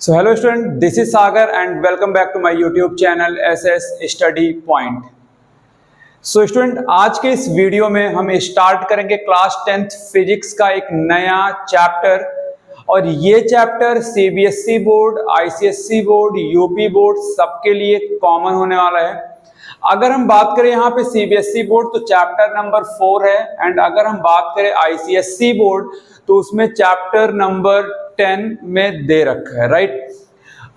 So hello student, this is Sagar and welcome back to my YouTube channel SS Study Point. So student, आज के इस video में हम start करेंगे class 10th physics का एक नया चैप्टर और ये chapter CBSE board, ICSE board, UP board सबके लिए कॉमन होने वाला है। अगर हम बात करें यहाँ पे CBSE बोर्ड तो चैप्टर नंबर 4 है एंड अगर हम बात करें ICSE बोर्ड तो उसमें चैप्टर नंबर 10 में दे रखा है, राइट।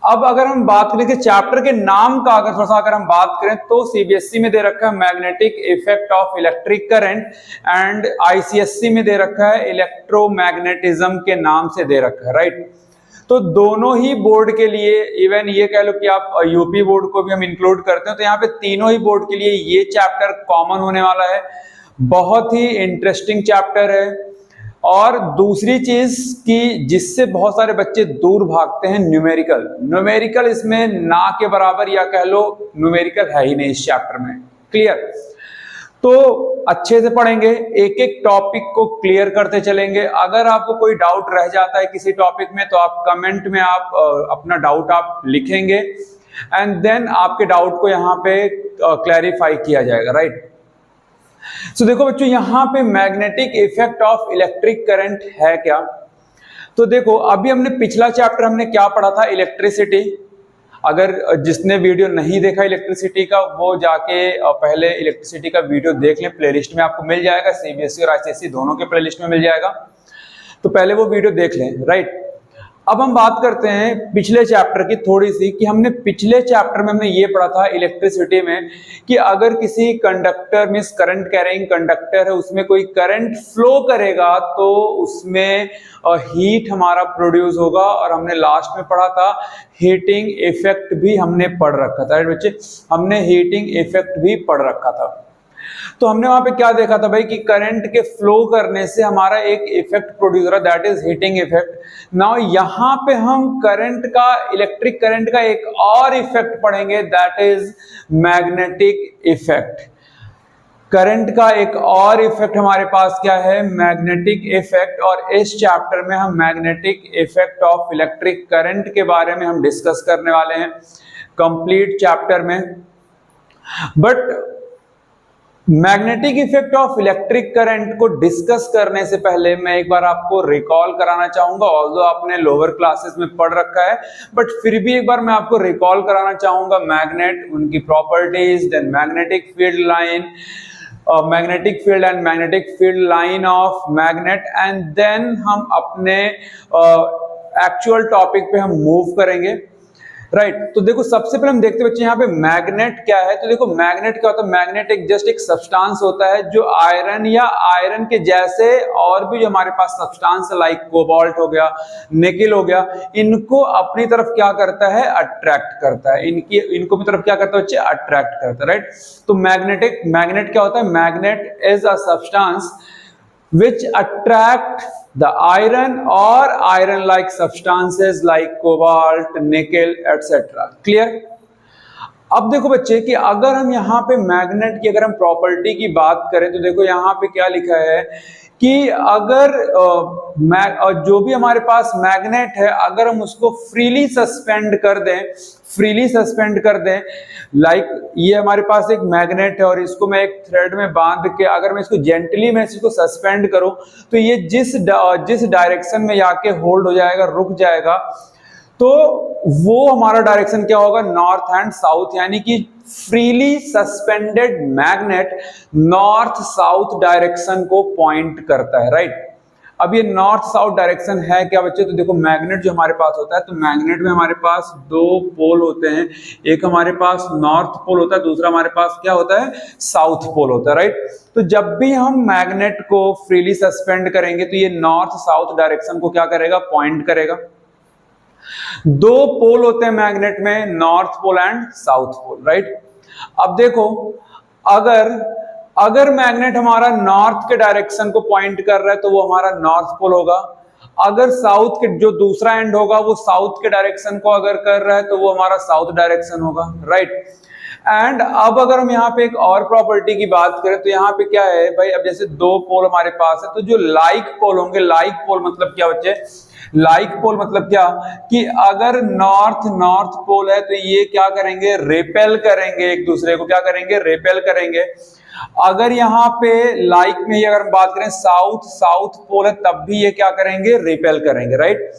अब अगर हम बात करें कि चैप्टर के नाम का अगर हम बात करें तो CBSE में दे रखा है magnetic effect of electric current and ICSE में दे रखा है इलेक्ट्रोमैग्नेटिज्म के नाम से दे रखा है, राइट। तो दोनों ही बोर्ड के लिए, इवन ये कह लो कि आप यूपी बोर्ड को भी हम इंक्लूड करते हैं, तो यहाँ पे तीनों ही बोर्ड के लिए ये चैप्टर कॉमन होने वाला है। बहुत ही इंटरेस्टिंग चैप्टर है और दूसरी चीज कि जिससे बहुत सारे बच्चे दूर भागते हैं, न्यूमेरिकल इसमें ना के बराबर या कह लो न्यूमेरिकल है ही नहीं इस चैप्टर में। क्लियर? तो अच्छे से पढ़ेंगे, एक एक टॉपिक को क्लियर करते चलेंगे। अगर आपको कोई डाउट रह जाता है किसी टॉपिक में तो आप कमेंट में आप अपना डाउट आप लिखेंगे एंड देन आपके डाउट को यहाँ पे क्लैरिफाई किया जाएगा, राइट। सो देखो बच्चों, यहाँ पे magnetic effect of electric current है क्या। तो देखो, अभी हमने पिछला चैप्टर हमने क्या पढ़ा था, इलेक्ट्रिसिटी। अगर जिसने वीडियो नहीं देखा इलेक्ट्रिसिटी का वो जाके पहले इलेक्ट्रिसिटी का वीडियो देख लें, प्लेलिस्ट में आपको मिल जाएगा, CBSE और ICSE दोनों के प्लेलिस्ट में मिल जाएगा, तो पहले वो वीडियो देख लें, राइट। अब हम बात करते हैं पिछले चैप्टर की थोड़ी सी, कि हमने पिछले चैप्टर में हमने ये पढ़ा था इलेक्ट्रिसिटी में कि अगर किसी conductor means current carrying conductor है, उसमें कोई करंट फ्लो करेगा तो उसमें हीट हमारा प्रोड्यूस होगा। और हमने लास्ट में पढ़ा था हीटिंग इफेक्ट भी हमने पढ़ रखा था, राइट बच्चे, हमने हीटिंग इफेक्ट भी पढ़ रखा था। तो हमने वहां पे क्या देखा था भाई कि करंट के फ्लो करने से हमारा एक इफेक्ट प्रोड्यूस हो रहा है, that is heating effect. Now यहाँ पे हम करंट का, इलेक्ट्रिक करंट का एक और इफेक्ट पढ़ेंगे, that is magnetic effect. Current का एक और इफेक्ट हमारे पास क्या है, मैग्नेटिक इफेक्ट। और इस चैप्टर में हम magnetic effect of electric current के बारे में हम डिस्कस करने वाले हैं कंप्लीट चैप्टर में। But magnetic effect of electric current को डिस्कस करने से पहले मैं एक बार आपको रिकॉल कराना चाहूंगा, ऑल्दो आपने लोअर क्लासेस में पढ़ रखा है बट फिर भी एक बार मैं आपको रिकॉल कराना चाहूंगा मैग्नेट, उनकी properties, then magnetic field line, magnetic field and magnetic field line of magnet, and then हम अपने एक्चुअल टॉपिक पे हम मूव करेंगे, राइट। तो देखो, सबसे पहले हम देखते बच्चे यहाँ पे मैग्नेट क्या है। तो देखो, मैग्नेट क्या होता है, मैग्नेट एक जस्ट एक सब्सटेंस होता है जो आयरन या आयरन के जैसे और भी जो हमारे पास सब्सटेंस लाइक कोबाल्ट हो गया, निकेल हो गया, इनको अपनी तरफ क्या करता है, अट्रैक्ट करता है, इनको अपनी तरफ क्या करता है बच्चे, अट्रैक्ट करता है, राइट। तो मैग्नेट क्या होता है, magnet is a substance which attract the iron or iron like substances like cobalt, nickel etc. Clear? अब देखो बच्चे कि अगर हम यहाँ पे मैग्नेट की अगर हम प्रॉपर्टी की बात करें तो देखो यहाँ पे क्या लिखा है कि अगर जो भी हमारे पास मैग्नेट है अगर हम उसको फ्रीली सस्पेंड कर दें, लाइक ये हमारे पास एक मैग्नेट है और इसको मैं एक थ्रेड में बांध के अगर मैं इसको जेंटली मैं इसको सस्पेंड करूं तो ये जिस डायरेक्शन में जाके होल्ड हो जाएगा, रुक जाएगा, तो वो हमारा डायरेक्शन क्या होगा, नॉर्थ एंड साउथ, यानी कि freely suspended magnet north south direction को पॉइंट करता है, राइट। अब ये नॉर्थ साउथ डायरेक्शन है क्या बच्चे, तो देखो मैग्नेट जो हमारे पास होता है तो मैग्नेट में हमारे पास दो पोल होते हैं, एक हमारे पास नॉर्थ पोल होता है, दूसरा हमारे पास क्या होता है, साउथ पोल होता है, राइट। तो जब भी हम मैग्नेट को फ्रीली सस्पेंड करेंगे तो ये नॉर्थ साउथ डायरेक्शन को क्या करेगा, पॉइंट करेगा। दो पोल होते हैं मैग्नेट में, north pole and south pole, right. अब देखो, अगर मैग्नेट हमारा नॉर्थ के डायरेक्शन को पॉइंट कर रहा है तो वो हमारा नॉर्थ पोल होगा। अगर साउथ के जो दूसरा एंड होगा वो साउथ के डायरेक्शन को अगर कर रहा है तो वो हमारा साउथ डायरेक्शन होगा, राइट। एंड अब अगर हम यहाँ पे एक और प्रॉपर्टी की बात करें तो यहाँ पे क्या है भाई, अब जैसे दो पोल हमारे पास है तो जो लाइक पोल होंगे, लाइक पोल मतलब क्या बच्चे, लाइक पोल मतलब क्या कि अगर नॉर्थ पोल है तो ये क्या करेंगे, रिपेल करेंगे एक दूसरे को, क्या करेंगे, रिपेल करेंगे। अगर यहाँ पे लाइक में ही अगर हम बात करें साउथ पोल है तब भी ये क्या करेंगे, रिपेल करेंगे, राइट।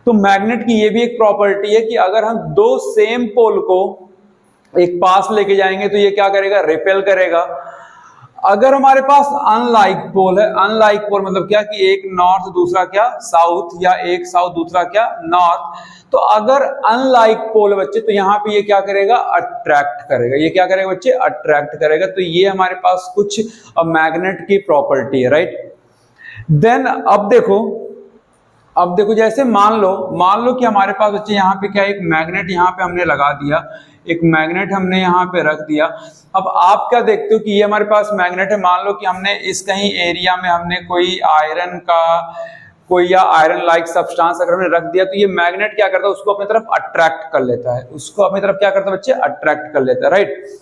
तो मैग्नेट की ये भी एक प्रॉपर्टी है कि अगर हम दो सेम पोल को एक पास लेके जाएंगे तो ये क्या करेगा, रिपेल करेगा। अगर हमारे पास अनलाइक पोल है, अनलाइक पोल मतलब क्या कि एक नॉर्थ दूसरा क्या साउथ, या एक साउथ दूसरा क्या नॉर्थ, तो अगर अनलाइक पोल बच्चे तो यहाँ पे ये क्या करेगा, अट्रैक्ट करेगा। ये क्या करेगा बच्चे, अट्रैक्ट करेगा। तो ये हमारे पास कुछ मैग्नेट की प्रॉपर्टी है, राइट। देन अब देखो जैसे मान लो कि हमारे पास बच्चे यहाँ पे क्या, एक मैग्नेट यहाँ पे हमने लगा दिया, एक मैग्नेट हमने यहाँ पे रख दिया। अब आप क्या देखते हो कि ये हमारे पास मैग्नेट है, मान लो कि हमने इस कहीं एरिया में हमने कोई आयरन का या आयरन लाइक सब्सटेंस अगर हमने रख दिया तो ये मैग्नेट क्या करता है, उसको अपनी तरफ अट्रैक्ट कर लेता है, उसको अपनी तरफ क्या करता है बच्चे, अट्रैक्ट कर लेता है, राइट।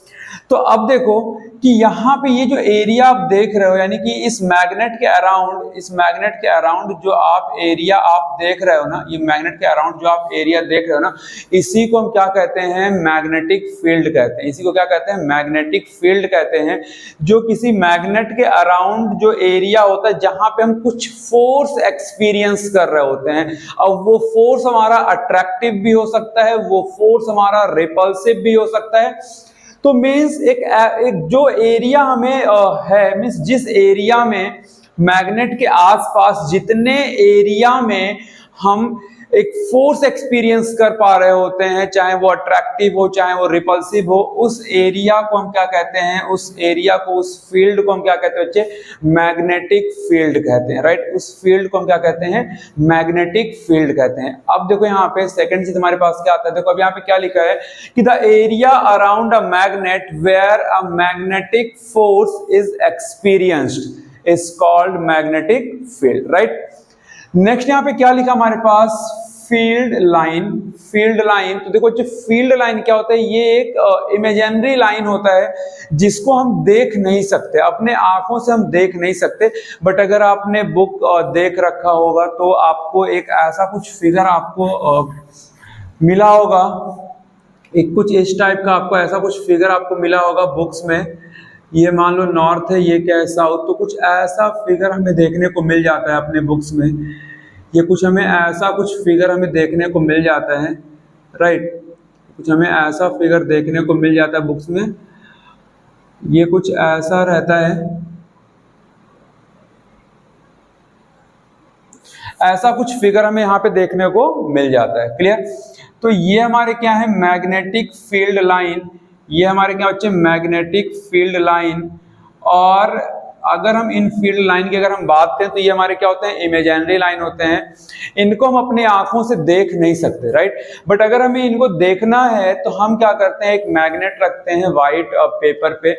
तो अब देखो कि यहाँ पे ये जो एरिया आप देख रहे हो, यानी कि इस मैग्नेट के अराउंड जो आप एरिया आप देख रहे हो ना, ये मैग्नेट के अराउंड जो आप एरिया देख रहे हो ना, इसी को हम क्या कहते हैं, मैग्नेटिक फील्ड कहते हैं। इसी को क्या कहते हैं, मैग्नेटिक फील्ड कहते हैं। जो किसी मैग्नेट के अराउंड जो एरिया होता है जहां पे हम कुछ फोर्स एक्सपीरियंस कर रहे होते हैं, अब वो फोर्स हमारा अट्रैक्टिव भी हो सकता है, वो फोर्स हमारा रिपल्सिव भी हो सकता है। तो मीन्स एक जो एरिया हमें है, मीन्स जिस एरिया में मैग्नेट के आसपास जितने एरिया में हम एक फोर्स एक्सपीरियंस कर पा रहे होते हैं, चाहे वो अट्रैक्टिव हो चाहे वो रिपल्सिव हो, उस एरिया को हम क्या कहते हैं, उस एरिया को, उस फील्ड को हम क्या कहते हैं बच्चे, मैग्नेटिक फील्ड कहते हैं, राइट। उस फील्ड को हम क्या कहते हैं, मैग्नेटिक फील्ड कहते हैं। अब देखो यहाँ पे सेकंड चीज हमारे पास क्या आता है, देखो अब यहाँ पे क्या लिखा है कि the area around a magnet where a magnetic force is experienced is called magnetic field, right. Next यहाँ पे क्या लिखा हमारे पास, फील्ड लाइन। तो देखो फील्ड लाइन क्या होता है, ये एक इमेजिनरी लाइन होता है जिसको हम देख नहीं सकते, अपने आंखों से हम देख नहीं सकते, बट अगर आपने बुक देख रखा होगा तो आपको एक ऐसा कुछ फिगर आपको मिला होगा, एक कुछ इस टाइप का आपको ऐसा कुछ फिगर आपको मिला होगा बुक्स में। ये मान लो नॉर्थ है, ये क्या है साउथ, तो कुछ ऐसा फिगर हमें देखने को मिल जाता है अपने बुक्स में। ये कुछ हमें ऐसा कुछ फिगर हमें देखने को मिल जाता है, राइट। कुछ हमें ऐसा फिगर देखने को मिल जाता है बुक्स में, ये कुछ ऐसा रहता है, ऐसा कुछ फिगर हमें यहाँ पे देखने को मिल जाता है, क्लियर। तो ये हमारे क्या है, मैग्नेटिक फील्ड लाइन। ये हमारे क्या बच्चे, मैग्नेटिक फील्ड लाइन। और अगर हम इन फील्ड लाइन की अगर हम बात करें तो ये हमारे क्या होते हैं, इमेजिनरी लाइन होते हैं। इनको हम अपनी आंखों से देख नहीं सकते, राइट। बट अगर हमें इनको देखना है तो हम क्या करते हैं, एक मैग्नेट रखते हैं वाइट पेपर पे,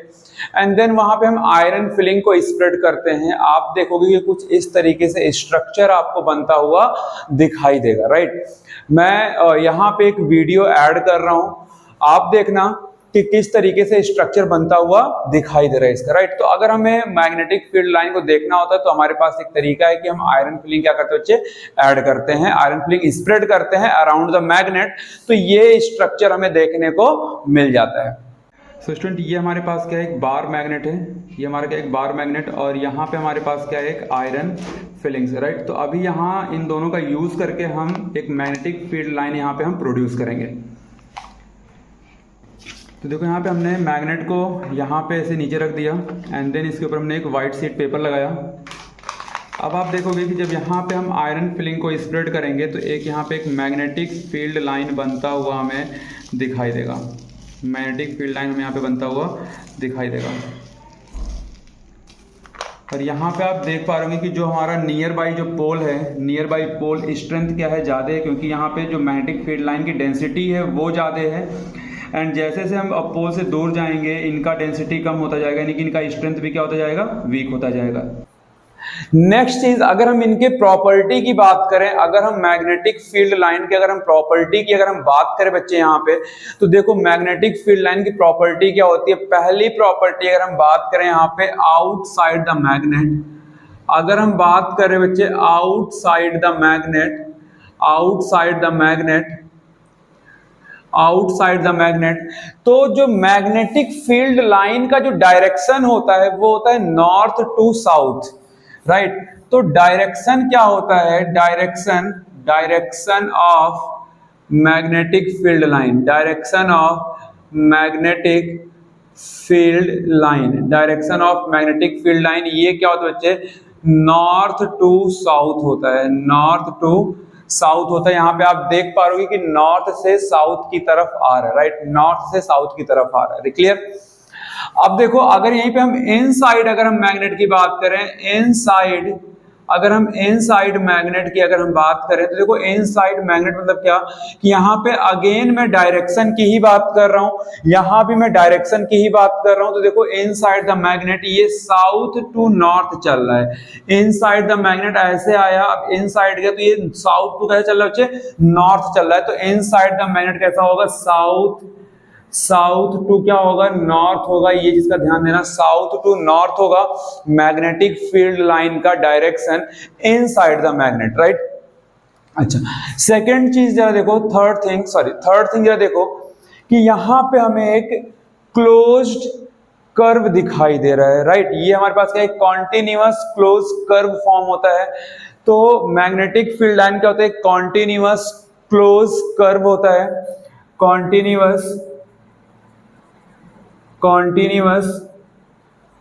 एंड देन वहां पे हम आयरन फिलिंग को स्प्रेड करते हैं। आप देखोगे कि कुछ इस तरीके से स्ट्रक्चर आपको बनता हुआ दिखाई देगा, राइट। मैं यहाँ पे एक वीडियो ऐड कर रहा हूँ, आप देखना कि किस तरीके से स्ट्रक्चर बनता हुआ दिखाई दे रहा है इसका, राइट। तो अगर हमें मैग्नेटिक फील्ड लाइन को देखना होता है तो हमारे पास एक तरीका है कि हम आयरन फिलिंग क्या करते हैं बच्चे, ऐड करते हैं, आयरन फिलिंग स्प्रेड करते हैं अराउंड द मैग्नेट, तो ये स्ट्रक्चर हमें देखने को मिल जाता है। सो स्टूडेंट, ये हमारे पास क्या है, एक बार मैग्नेट है, ये हमारा क्या एक बार मैग्नेट, और यहाँ पे हमारे पास क्या है, एक आयरन फिलिंग्स, राइट। तो अभी यहाँ इन दोनों का यूज करके हम एक मैग्नेटिक फील्ड लाइन यहाँ पे हम प्रोड्यूस करेंगे। तो देखो यहाँ पे हमने मैग्नेट को यहाँ पे ऐसे नीचे रख दिया, एंड देन इसके ऊपर हमने एक वाइट शीट पेपर लगाया। अब आप देखोगे कि जब यहाँ पे हम आयरन फिलिंग को स्प्रेड करेंगे तो एक यहाँ पे एक मैग्नेटिक फील्ड लाइन बनता हुआ हमें दिखाई देगा, मैग्नेटिक फील्ड लाइन हमें यहाँ पे बनता हुआ दिखाई देगा। और यहाँ पे आप देख पा रहे होंगे कि जो हमारा नियर बाई जो पोल है, नियर बाई पोल स्ट्रेंथ क्या है, ज़्यादा है, क्योंकि यहाँ पे जो मैग्नेटिक फील्ड लाइन की डेंसिटी है वो ज़्यादा है। एंड जैसे जैसे हम अब पोल से दूर जाएंगे इनका डेंसिटी कम होता जाएगा, यानी कि इनका स्ट्रेंथ भी क्या होता जाएगा, वीक होता जाएगा। नेक्स्ट चीज, अगर हम इनके प्रॉपर्टी की बात करें, अगर हम मैग्नेटिक फील्ड लाइन की अगर हम प्रॉपर्टी की अगर हम बात करें बच्चे यहाँ पे, तो देखो मैग्नेटिक फील्ड लाइन की प्रॉपर्टी क्या होती है। पहली प्रॉपर्टी अगर हम बात करें यहाँ पे आउटसाइड द मैग्नेट, अगर हम बात करें बच्चे outside the magnet, outside the magnet, outside the magnet, तो जो मैग्नेटिक फील्ड लाइन का जो डायरेक्शन होता है वो होता है नॉर्थ टू साउथ, राइट। तो डायरेक्शन क्या होता है, direction of magnetic field line, direction of magnetic field line, direction of magnetic field line, ये क्या होता है बच्चे, नॉर्थ टू साउथ होता है, नॉर्थ टू साउथ होता है। यहाँ पे आप देख पा रहे हो कि नॉर्थ से साउथ की तरफ आ रहा है, राइट, नॉर्थ से साउथ की तरफ आ रहा है, क्लियर। अब देखो अगर यहीं पे हम इनसाइड अगर हम मैग्नेट की बात करें, इनसाइड अगर हम इनसाइड मैग्नेट की अगर हम बात करें, तो देखो इनसाइड मैग्नेट मतलब क्या कि यहाँ पे अगेन मैं डायरेक्शन की ही बात कर रहा हूँ, यहाँ भी मैं डायरेक्शन की ही बात कर रहा हूँ। तो देखो इनसाइड द मैग्नेट ये साउथ टू नॉर्थ चल रहा है, इनसाइड द मैग्नेट ऐसे आया, अब इनसाइड गया तो ये साउथ टू कैसे चल रहा है बच्चे, नॉर्थ चल रहा है। तो इनसाइड द मैग्नेट कैसा होगा, साउथ टू क्या होगा, नॉर्थ होगा, ये जिसका ध्यान देना, साउथ टू नॉर्थ होगा मैग्नेटिक फील्ड लाइन का direction inside the magnet, right. अच्छा, सेकंड चीज जरा देखो, थर्ड थिंग जरा देखो कि यहां पे हमें एक क्लोज्ड कर्व दिखाई दे रहा है, राइट। ये हमारे पास क्या है, कॉन्टिन्यूअस क्लोज कर्व फॉर्म होता है। तो मैग्नेटिक फील्ड लाइन क्या होता है, कॉन्टिन्यूअस क्लोज कर्व होता है, कॉन्टिन्यूअस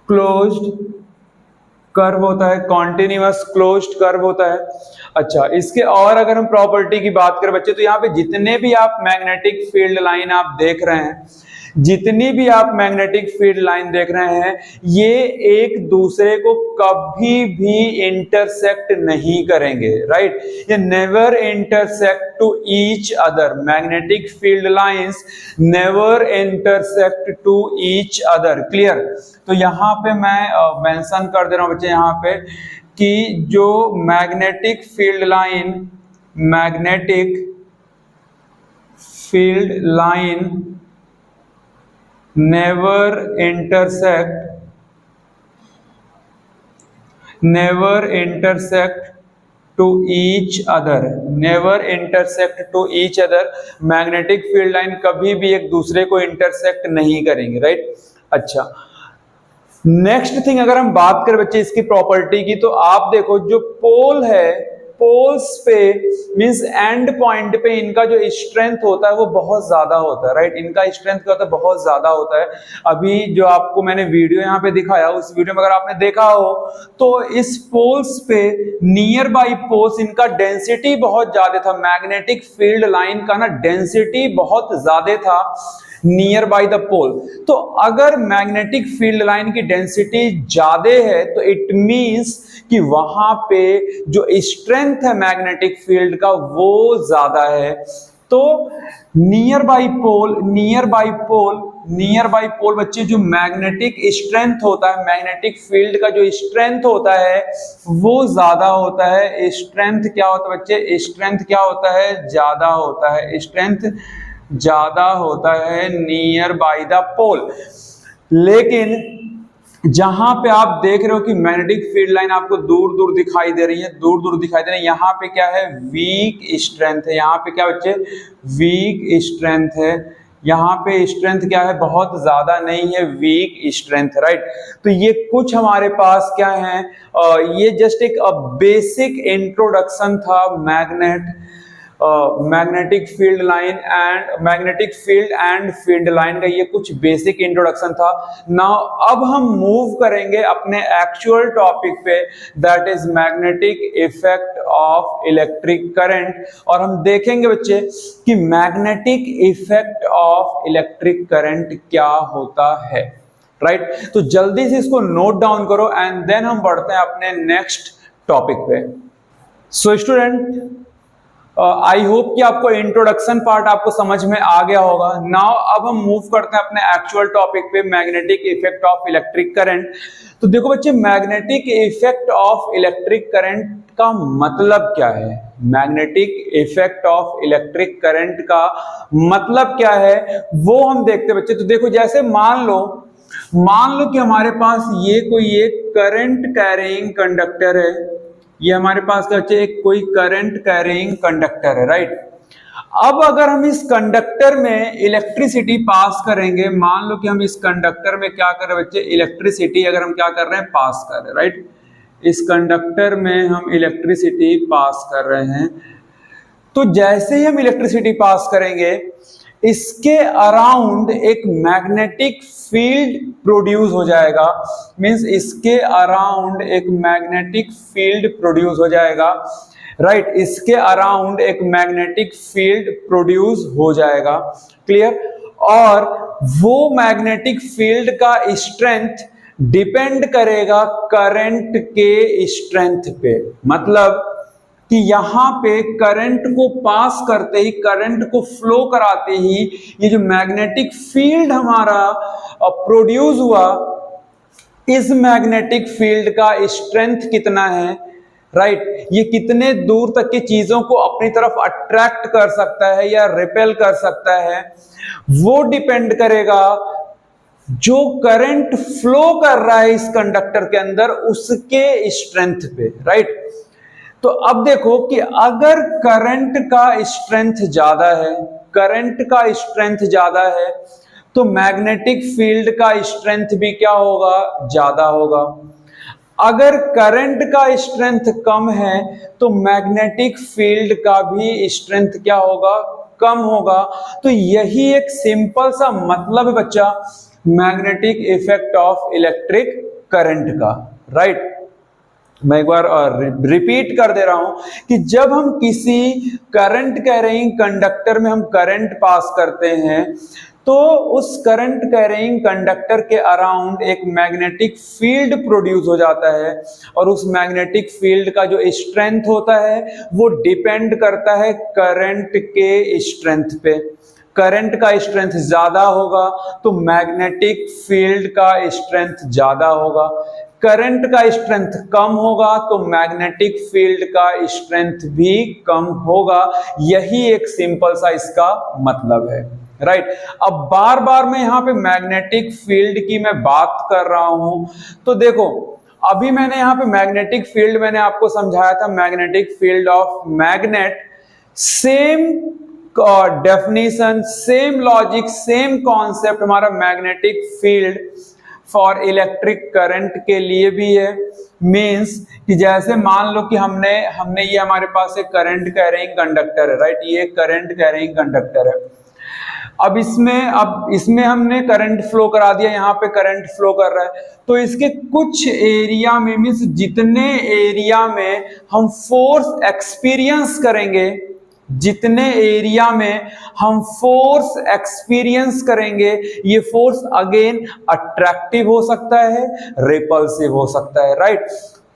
क्लोज्ड कर्व होता है, कॉन्टिन्यूअस क्लोज्ड कर्व होता है। अच्छा, इसके और अगर हम प्रॉपर्टी की बात करें बच्चे, तो यहाँ पे जितने भी आप मैग्नेटिक फील्ड लाइन आप देख रहे हैं, जितनी भी आप मैग्नेटिक फील्ड लाइन देख रहे हैं, ये एक दूसरे को कभी भी इंटरसेक्ट नहीं करेंगे, राइट। ये never intersect to each other, magnetic field lines never intersect to each other, clear. तो यहां पे मैं मेंशन कर दे रहा हूं बच्चे यहाँ पे कि जो magnetic field line never intersect to each other, magnetic field line कभी भी एक दूसरे को इंटरसेक्ट नहीं करेंगे, राइट। अच्छा, नेक्स्ट थिंग अगर हम बात करें बच्चे इसकी प्रॉपर्टी की, तो आप देखो जो पोल है, पोल्स पे मींस एंड पॉइंट पे इनका जो स्ट्रेंथ होता है वो बहुत ज्यादा होता है, राइट। इनका स्ट्रेंथ क्या होता है, बहुत ज्यादा होता है। अभी जो आपको मैंने वीडियो यहाँ पे दिखाया, उस वीडियो में अगर आपने देखा हो तो इस पोल्स पे नियर बाई पोल्स इनका डेंसिटी बहुत ज्यादा था, मैग्नेटिक फील्ड लाइन का ना डेंसिटी बहुत ज्यादा था नियर बाई द पोल। तो अगर मैग्नेटिक फील्ड लाइन की डेंसिटी ज्यादा है तो इट मींस कि वहां पे जो स्ट्रेंथ है मैग्नेटिक फील्ड का वो ज्यादा है। तो नियर बाई पोल बच्चे जो मैग्नेटिक स्ट्रेंथ होता है, मैग्नेटिक फील्ड का जो स्ट्रेंथ होता है वो ज्यादा होता है। स्ट्रेंथ क्या होता है बच्चे, स्ट्रेंथ क्या होता है, ज्यादा होता है, स्ट्रेंथ ज्यादा होता है नियर बाय द पोल। लेकिन जहां पे आप देख रहे हो कि मैग्नेटिक फील्ड लाइन आपको दूर दूर दिखाई दे रही है, यहाँ पे क्या है, वीक स्ट्रेंथ है। यहाँ पे क्या बच्चे, वीक स्ट्रेंथ है। यहाँ पे स्ट्रेंथ क्या है, बहुत ज्यादा नहीं है, वीक स्ट्रेंथ, राइट। तो ये कुछ हमारे पास क्या है, ये जस्ट एक बेसिक इंट्रोडक्शन था magnetic field line and magnetic field and field line का, ये कुछ बेसिक इंट्रोडक्शन था। नाउ अब हम मूव करेंगे अपने एक्चुअल टॉपिक पे, that is magnetic effect of electric current. और हम देखेंगे बच्चे कि magnetic effect of electric current क्या होता है, राइट। तो जल्दी से इसको नोट डाउन करो एंड देन हम बढ़ते हैं अपने नेक्स्ट टॉपिक पे। सो स्टूडेंट, आई होप कि आपको इंट्रोडक्शन पार्ट आपको समझ में आ गया होगा। नाउ अब हम मूव करते हैं अपने एक्चुअल टॉपिक पे, magnetic effect of electric current. तो देखो बच्चे, magnetic effect of electric current का मतलब क्या है? Magnetic effect of electric current का मतलब क्या है वो हम देखते हैं बच्चे। तो देखो, जैसे मान लो कि हमारे पास ये कोई एक करंट कैरिंग कंडक्टर है, ये हमारे पास क्या बच्चे एक कोई करंट कैरिंग कंडक्टर है, राइट। अब अगर हम इस कंडक्टर में इलेक्ट्रिसिटी पास करेंगे, मान लो कि हम इस कंडक्टर में क्या कर रहे हैं बच्चे, इलेक्ट्रिसिटी अगर हम क्या कर रहे हैं, पास कर रहे हैं, राइट। इस कंडक्टर में हम इलेक्ट्रिसिटी पास कर रहे हैं, तो जैसे ही हम इलेक्ट्रिसिटी पास करेंगे, इसके अराउंड एक मैग्नेटिक फील्ड प्रोड्यूस हो जाएगा। मींस इसके अराउंड एक मैग्नेटिक फील्ड प्रोड्यूस हो जाएगा, राइट। इसके अराउंड एक मैग्नेटिक फील्ड प्रोड्यूस हो जाएगा, क्लियर। और वो मैग्नेटिक फील्ड का स्ट्रेंथ डिपेंड करेगा करंट के स्ट्रेंथ पे। मतलब कि यहां पे करंट को पास करते ही, करंट को फ्लो कराते ही, ये जो मैग्नेटिक फील्ड हमारा प्रोड्यूस हुआ, इस मैग्नेटिक फील्ड का स्ट्रेंथ कितना है, राइट। ये कितने दूर तक की चीजों को अपनी तरफ अट्रैक्ट कर सकता है या रिपेल कर सकता है, वो डिपेंड करेगा जो करंट फ्लो कर रहा है इस कंडक्टर के अंदर, उसके स्ट्रेंथ पे, राइट। तो अब देखो कि अगर करंट का स्ट्रेंथ ज्यादा है, करंट का स्ट्रेंथ ज्यादा है, तो मैग्नेटिक फील्ड का स्ट्रेंथ भी क्या होगा, ज्यादा होगा। अगर करंट का स्ट्रेंथ कम है, तो मैग्नेटिक फील्ड का भी स्ट्रेंथ क्या होगा, कम होगा। तो यही एक सिंपल सा मतलब है बच्चा magnetic effect of electric current का, राइट। मैं एक बार रिपीट कर दे रहा हूं कि जब हम किसी करंट कैरिंग कंडक्टर में हम करंट पास करते हैं, तो उस करंट कैरिंग कंडक्टर के अराउंड एक मैग्नेटिक फील्ड प्रोड्यूस हो जाता है, और उस मैग्नेटिक फील्ड का जो स्ट्रेंथ होता है वो डिपेंड करता है करंट के स्ट्रेंथ पे। करंट का स्ट्रेंथ ज्यादा होगा तो मैग्नेटिक फील्ड का स्ट्रेंथ ज्यादा होगा, करंट का स्ट्रेंथ कम होगा तो मैग्नेटिक फील्ड का स्ट्रेंथ भी कम होगा। यही एक सिंपल सा इसका मतलब है, राइट। अब बार बार मैं यहां पे मैग्नेटिक फील्ड की मैं बात कर रहा हूं, तो देखो अभी मैंने यहां पे मैग्नेटिक फील्ड मैंने आपको समझाया था, magnetic field of magnet. Same definition, same logic, same concept हमारा magnetic field for electric current के लिए भी है। मींस कि जैसे मान लो कि हमने ये हमारे पास एक करंट कैरिंग कंडक्टर है, राइट। ये करंट कैरिंग कंडक्टर है। अब इसमें हमने करंट फ्लो करा दिया, यहाँ पे करंट फ्लो कर रहा है, तो इसके कुछ एरिया में, मींस जितने एरिया में हम फोर्स एक्सपीरियंस करेंगे, जितने एरिया में हम फोर्स एक्सपीरियंस करेंगे, ये फोर्स अगेन अट्रैक्टिव हो सकता है, रिपल्सिव हो सकता है, राइट।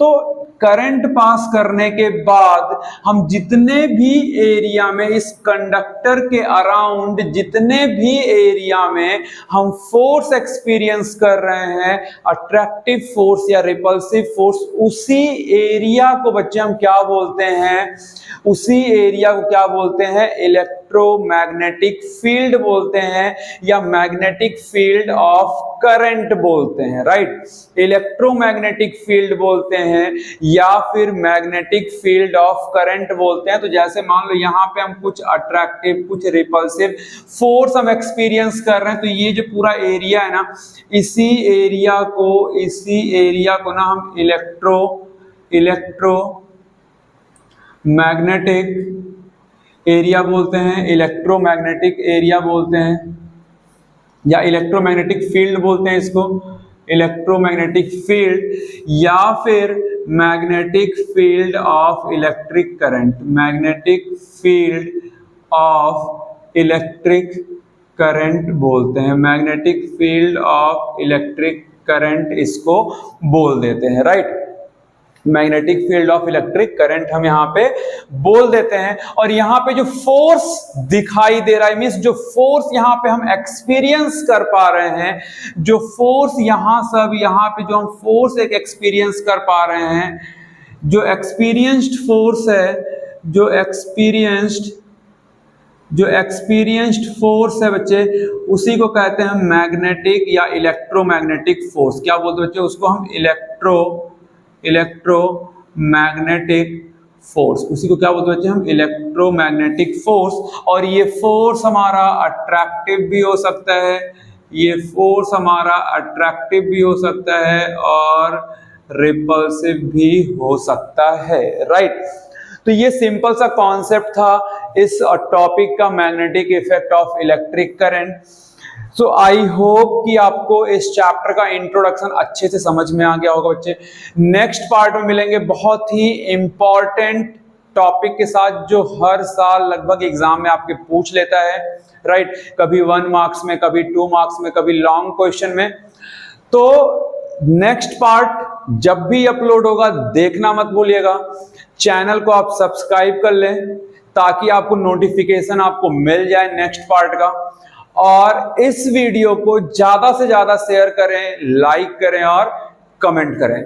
तो करंट पास करने के बाद हम जितने भी एरिया में, इस कंडक्टर के अराउंड जितने भी एरिया में हम फोर्स एक्सपीरियंस कर रहे हैं, अट्रैक्टिव फोर्स या रिपल्सिव फोर्स, उसी एरिया को बच्चे हम क्या बोलते हैं, उसी एरिया को क्या बोलते हैं, इलेक्ट्रोमैग्नेटिक फील्ड बोलते हैं, या मैग्नेटिक फील्ड ऑफ करंट बोलते हैं, राइट। इलेक्ट्रोमैग्नेटिक फील्ड बोलते हैं या फिर मैग्नेटिक फील्ड ऑफ करंट बोलते हैं। तो जैसे मान लो यहाँ पे हम कुछ अट्रैक्टिव, कुछ रिपल्सिव फोर्स हम एक्सपीरियंस कर रहे हैं, तो ये जो पूरा एरिया है ना, इसी एरिया को ना हम इलेक्ट्रोमैग्नेटिक एरिया बोलते हैं, इलेक्ट्रोमैग्नेटिक एरिया बोलते हैं, या इलेक्ट्रोमैग्नेटिक फील्ड बोलते हैं इसको, इलेक्ट्रोमैग्नेटिक फील्ड, या फिर magnetic field of electric current, magnetic field of electric current बोलते हैं, magnetic field of electric current इसको बोल देते हैं, right. Magnetic field of electric current हम यहाँ पे बोल देते हैं। और यहाँ पे जो फोर्स दिखाई दे रहा है, मींस जो फोर्स यहाँ पे हम एक्सपीरियंस कर पा रहे हैं, जो फोर्स यहाँ पे जो हम फोर्स एक एक्सपीरियंस कर पा रहे हैं, जो एक्सपीरियंस्ड फोर्स है, जो एक्सपीरियंस्ड फोर्स है बच्चे, उसी को कहते हैं मैग्नेटिक या इलेक्ट्रोमैग्नेटिक फोर्स। क्या बोलते हैं बच्चे? उसको हम इलेक्ट्रोमैग्नेटिक फोर्स, उसी को क्या बोलते हैं बच्चे? हम इलेक्ट्रोमैग्नेटिक फोर्स। और ये फोर्स हमारा अट्रैक्टिव भी हो सकता है, ये फोर्स हमारा अट्रैक्टिव भी हो सकता है और रिपल्सिव भी हो सकता है, राइट। तो ये सिंपल सा कॉन्सेप्ट था इस टॉपिक का, magnetic effect of electric current. So I hope कि आपको इस चैप्टर का इंट्रोडक्शन अच्छे से समझ में आ गया होगा बच्चे। नेक्स्ट पार्ट में मिलेंगे बहुत ही इंपॉर्टेंट टॉपिक के साथ, जो हर साल लगभग एग्जाम में आपके पूछ लेता है, राइट। कभी 1 मार्क्स में, कभी 2 मार्क्स में, कभी लॉन्ग क्वेश्चन में। तो नेक्स्ट पार्ट जब भी अपलोड होगा देखना मत भूलिएगा। चैनल को आप सब्सक्राइब कर लें ताकि आपको नोटिफिकेशन आपको मिल जाए नेक्स्ट पार्ट का। और इस वीडियो को ज्यादा से ज्यादा शेयर करें, लाइक करें और कमेंट करें।